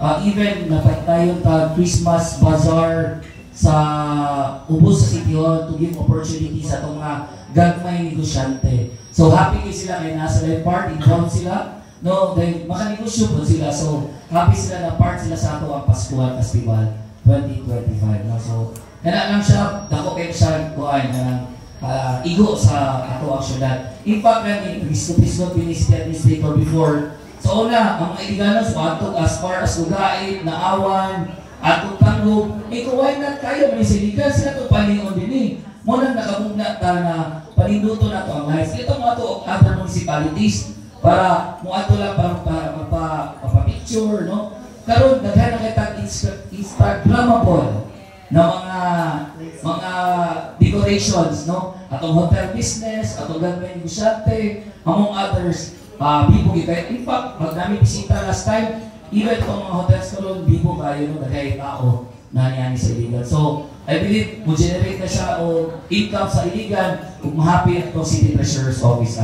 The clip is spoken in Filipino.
Even napagtayon ta Christmas bazaar sa ubos sa City Hall to give opportunity sa itong mga gagmay negosyante. So happy kayo sila kaya nasa live part, involved sila. No, dahil makanegosyo po sila. So happy sila na part sila sa ato ang Pascual Festival 2025. No? So kaya lang siya, dako kayo siya kuhaan na igo sa ato ang syudad. In fact, Cristo Ministry Administrator before. So una, ang mga Iliganos, atong as far as Ugait, Naawan, atong Tanglog, why not kayo, manisiligan sila itong palingon din eh. Muna nakabugna ta na paninduto na ito ang lives. Ito mga ito other municipalities para mo ato lang para mapapicture, no? Karon daghan na kita Instagrammable na mga decorations, no? Atong hotel business, atong gagawin negosyante, among others, bibo kita. In fact, pag namin bisita last time, even itong mga hotels karon bibo kayo, no? Daghay tao na niyani sa Iligan. So, I believe, mo-generate na siya o income sa Iligan kung mahappy itong City Treasurer's Office.